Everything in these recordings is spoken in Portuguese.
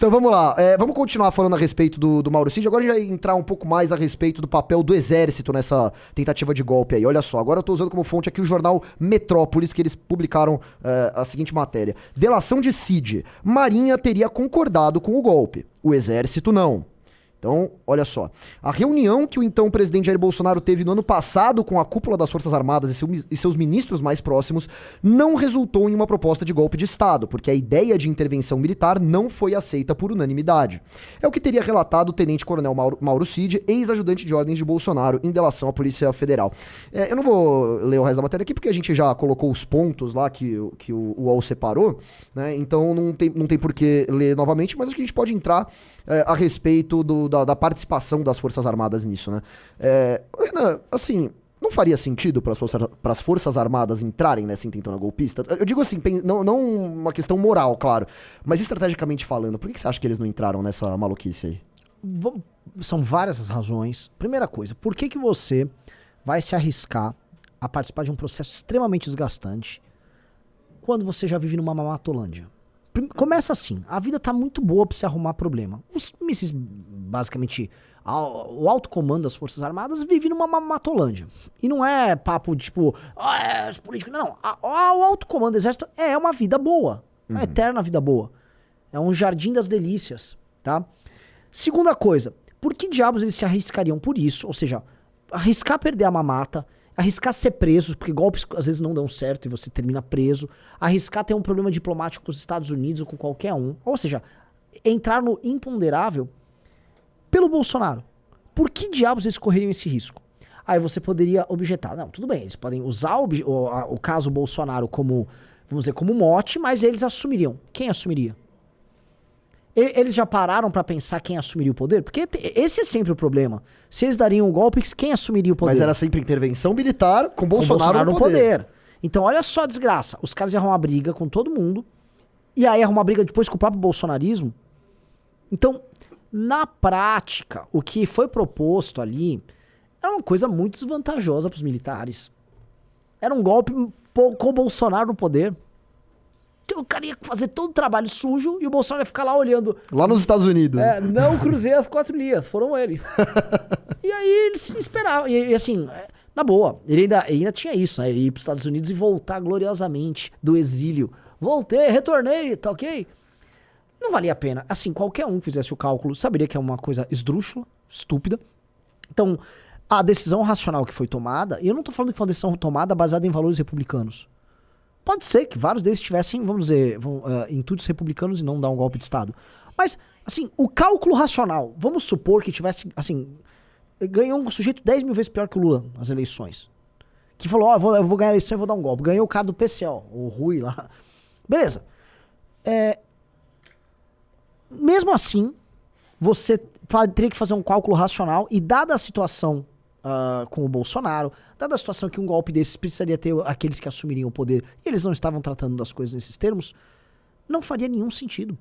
Então vamos lá, vamos continuar falando a respeito do Mauro Cid. Agora a gente vai entrar um pouco mais a respeito do papel do Exército nessa tentativa de golpe aí. Olha só, agora eu tô usando como fonte aqui o jornal Metrópolis, que eles publicaram a seguinte matéria. Delação de Cid. Marinha teria concordado com o golpe, o Exército não. Então, olha só, a reunião que o então presidente Jair Bolsonaro teve no ano passado com a cúpula das Forças Armadas e seus ministros mais próximos não resultou em uma proposta de golpe de Estado, porque a ideia de intervenção militar não foi aceita por unanimidade. É o que teria relatado o tenente-coronel Mauro Cid, ex-ajudante de ordens de Bolsonaro, em delação à Polícia Federal. Eu não vou ler o resto da matéria aqui, porque a gente já colocou os pontos lá que o UOL separou, né? Então não tem por que ler novamente, mas acho que a gente pode entrar a respeito da participação das Forças Armadas nisso, né? Renan, assim, não faria sentido para as Forças Armadas entrarem nessa intentona golpista? Eu digo assim, não uma questão moral, claro, mas estrategicamente falando, por que você acha que eles não entraram nessa maluquice aí? São várias as razões. Primeira coisa, por que você vai se arriscar a participar de um processo extremamente desgastante quando você já vive numa mamatolândia? Começa assim, a vida tá muito boa pra você arrumar problema. Os mísseis, basicamente, o alto comando das Forças Armadas vive numa mamatolândia. E não é papo de tipo, os políticos, não. O alto comando do exército é uma vida boa. Uma eterna vida boa. É um jardim das delícias, tá? Segunda coisa, por que diabos eles se arriscariam por isso? Ou seja, arriscar perder a mamata, arriscar ser preso, porque golpes às vezes não dão certo e você termina preso. Arriscar ter um problema diplomático com os Estados Unidos ou com qualquer um. Ou seja, entrar no imponderável pelo Bolsonaro. Por que diabos eles correriam esse risco? Aí você poderia objetar. Não, tudo bem, eles podem usar o caso Bolsonaro como, vamos dizer, como mote, mas eles assumiriam. Quem assumiria? Eles já pararam pra pensar quem assumiria o poder? Porque esse é sempre o problema. Se eles dariam um golpe, quem assumiria o poder? Mas era sempre intervenção militar com Bolsonaro no poder. Então olha só a desgraça. Os caras iam arrumar briga com todo mundo. E aí arrumar briga depois com o próprio bolsonarismo. Então, na prática, o que foi proposto ali era uma coisa muito desvantajosa pros militares. Era um golpe com o Bolsonaro no poder. O cara ia fazer todo o trabalho sujo e o Bolsonaro ia ficar lá olhando. Lá nos Estados Unidos. Não cruzei as 4 linhas, foram eles. E aí eles se esperavam. E assim, na boa, ele ainda tinha isso, né? Ele ir pros Estados Unidos e voltar gloriosamente do exílio. Voltei, retornei, tá ok? Não valia a pena. Assim, qualquer um que fizesse o cálculo saberia que é uma coisa esdrúxula, estúpida. Então, a decisão racional que foi tomada, e eu não tô falando que foi uma decisão tomada baseada em valores republicanos. Pode ser que vários deles tivessem, vamos dizer, intuitos republicanos e não dar um golpe de Estado. Mas, assim, o cálculo racional, vamos supor que tivesse, assim, ganhou um sujeito 10 mil vezes pior que o Lula nas eleições. Que falou, eu vou ganhar a eleição e vou dar um golpe. Ganhou o cara do PCO, o Rui lá. Beleza. Mesmo assim, você teria que fazer um cálculo racional e dada a situação com o Bolsonaro, dada a situação que um golpe desses precisaria ter aqueles que assumiriam o poder, e eles não estavam tratando das coisas nesses termos, não faria nenhum sentido.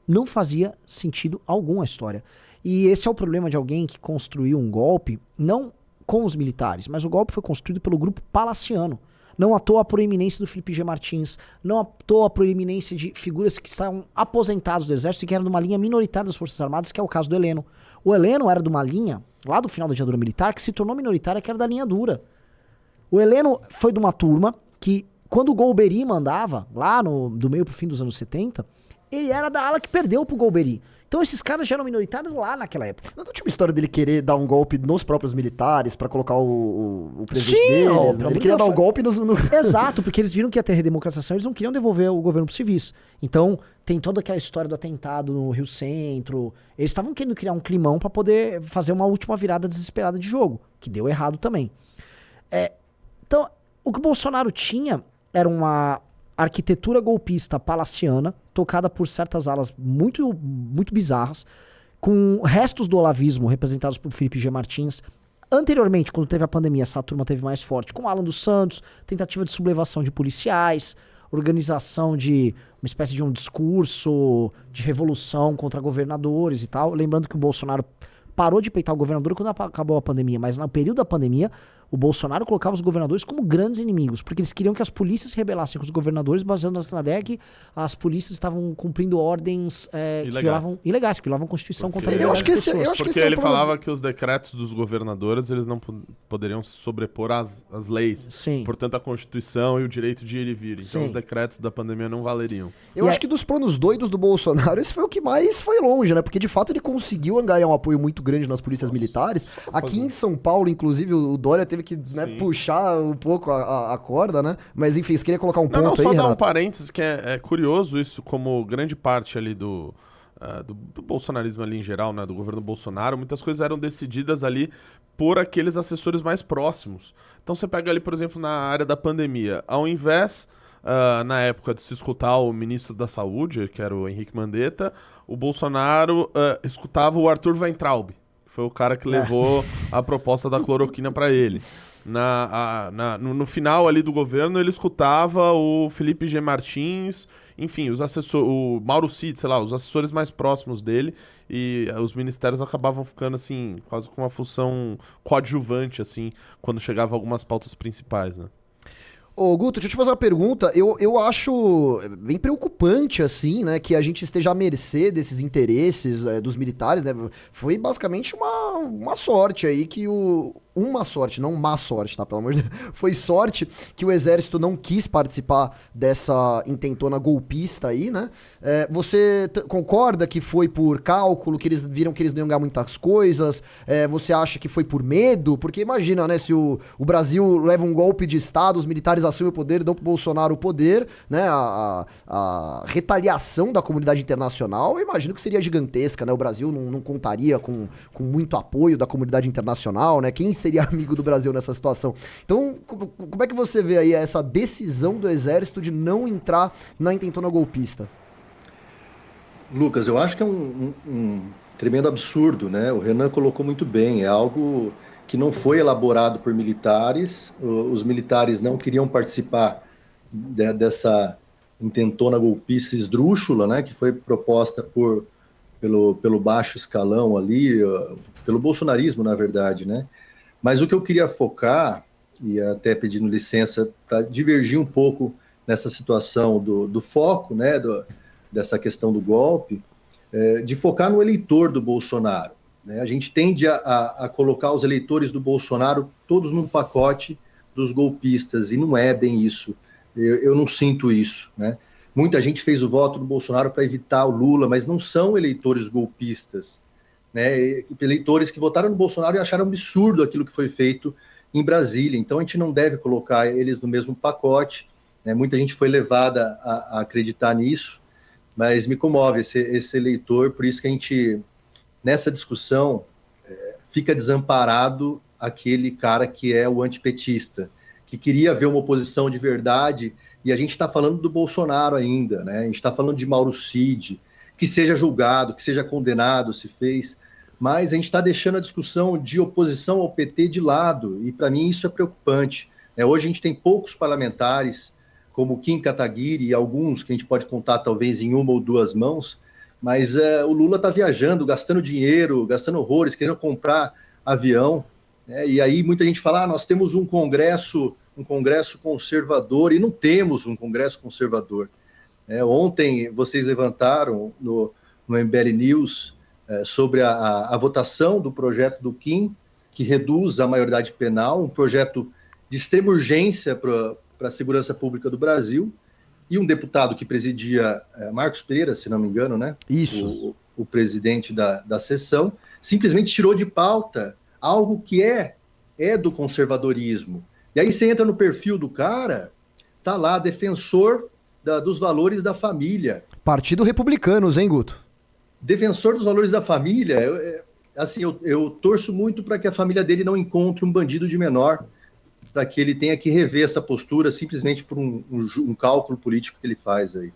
Não fazia sentido algum a história. E esse é o problema de alguém que construiu um golpe, não com os militares, mas o golpe foi construído pelo grupo palaciano. Não à toa a proeminência do Felipe G. Martins, não à toa a proeminência de figuras que estavam aposentados do exército e que eram de uma linha minoritária das Forças Armadas, que é o caso do Heleno. O Heleno era de uma linha, lá do final da ditadura militar, que se tornou minoritária, que era da linha dura. O Heleno foi de uma turma que, quando o Golbery mandava, lá do meio pro fim dos anos 70, ele era da ala que perdeu pro Golbery. Então esses caras já eram minoritários lá naquela época. Não tinha uma história dele querer dar um golpe nos próprios militares pra colocar o presidente deles, né? Ele queria dar um golpe no... Exato, porque eles viram que ia ter redemocratização, eles não queriam devolver o governo pros civis. Então tem toda aquela história do atentado no Rio Centro. Eles estavam querendo criar um climão pra poder fazer uma última virada desesperada de jogo, que deu errado também. Então, o que o Bolsonaro tinha era uma arquitetura golpista palaciana, tocada por certas alas muito, muito bizarras, com restos do olavismo representados por Felipe G. Martins. Anteriormente, quando teve a pandemia, essa turma teve mais forte, com Alan dos Santos, tentativa de sublevação de policiais, organização de uma espécie de um discurso de revolução contra governadores e tal. Lembrando que o Bolsonaro parou de peitar o governador quando acabou a pandemia, mas no período da pandemia, O Bolsonaro colocava os governadores como grandes inimigos, porque eles queriam que as polícias se rebelassem com os governadores, baseando na ideia que as polícias estavam cumprindo ordens ilegais, que violavam a Constituição contra a liberdade das pessoas. Porque ele falava que os decretos dos governadores eles não poderiam se sobrepor às leis. Sim. Portanto, a Constituição e o direito de ir e vir. Então, Sim. os decretos da pandemia não valeriam. Eu acho que dos planos doidos do Bolsonaro, esse foi o que mais foi longe, né? Porque, de fato, ele conseguiu angariar um apoio muito grande nas polícias militares. Aqui em São Paulo, inclusive, o Dória teve que puxar um pouco a corda, né? Mas, enfim, você queria colocar um ponto aí, só dar Renato? um parênteses, que é curioso isso, como grande parte ali do bolsonarismo ali em geral, né? Do governo Bolsonaro, muitas coisas eram decididas ali por aqueles assessores mais próximos. Então, você pega ali, por exemplo, na área da pandemia, ao invés... na época de se escutar o ministro da Saúde, que era o Henrique Mandetta, o Bolsonaro escutava o Arthur Weintraub, que foi o cara que levou a proposta da cloroquina para ele. No final ali do governo, ele escutava o Felipe G. Martins, enfim, o Mauro Cid, sei lá, os assessores mais próximos dele, e os ministérios acabavam ficando, assim, quase com uma função coadjuvante, assim, quando chegava algumas pautas principais, né? Ô, Guto, deixa eu te fazer uma pergunta. Eu acho bem preocupante, assim, né, que a gente esteja à mercê desses interesses dos militares, né? Foi basicamente uma sorte aí que uma sorte, não má sorte, tá? Pelo amor de Deus. Foi sorte que o exército não quis participar dessa intentona golpista aí, né? Você concorda que foi por cálculo, que eles viram que eles não iam ganhar muitas coisas? Você acha que foi por medo? Porque imagina, né? Se o Brasil leva um golpe de Estado, os militares assumem o poder, dão pro Bolsonaro o poder, né? A retaliação da comunidade internacional, eu imagino que seria gigantesca, né? O Brasil não contaria com muito apoio da comunidade internacional, né? Quem seria amigo do Brasil nessa situação? Então, como é que você vê aí essa decisão do exército de não entrar na intentona golpista? Lucas, eu acho que é um tremendo absurdo, né? O Renan colocou muito bem, é algo que não foi elaborado por militares, os militares não queriam participar dessa intentona golpista esdrúxula, né? Que foi proposta pelo baixo escalão ali, pelo bolsonarismo, na verdade, né? Mas o que eu queria focar, e até pedindo licença para divergir um pouco nessa situação do foco, né, dessa questão do golpe, de focar no eleitor do Bolsonaro, né? A gente tende a colocar os eleitores do Bolsonaro todos num pacote dos golpistas, e não é bem isso. Eu não sinto isso, né? Muita gente fez o voto do Bolsonaro para evitar o Lula, mas não são eleitores golpistas, né? Eleitores que votaram no Bolsonaro e acharam absurdo aquilo que foi feito em Brasília. Então a gente não deve colocar eles no mesmo pacote, né? Muita gente foi levada a acreditar nisso, mas me comove esse eleitor, por isso que a gente, nessa discussão, fica desamparado aquele cara que é o antipetista, que queria ver uma oposição de verdade, e a gente está falando do Bolsonaro ainda, né? A gente está falando de Mauro Cid, que seja julgado, que seja condenado, se fez, mas a gente está deixando a discussão de oposição ao PT de lado, e para mim isso é preocupante. Hoje a gente tem poucos parlamentares, como Kim Kataguiri e alguns que a gente pode contar talvez em uma ou duas mãos, mas o Lula está viajando, gastando dinheiro, gastando horrores, querendo comprar avião, né? E aí muita gente fala, nós temos um congresso conservador, e não temos um congresso conservador. Ontem vocês levantaram no MBL News sobre a votação do projeto do Kim, que reduz a maioridade penal, um projeto de extrema urgência para a segurança pública do Brasil, e um deputado que presidia, Marcos Pereira, se não me engano, né? Isso. O presidente da sessão, simplesmente tirou de pauta algo que é do conservadorismo. E aí você entra no perfil do cara, tá lá, defensor dos valores da família. Partido Republicanos, hein, Guto? Defensor dos valores da família. Eu torço muito para que a família dele não encontre um bandido de menor, para que ele tenha que rever essa postura simplesmente por um cálculo político que ele faz aí.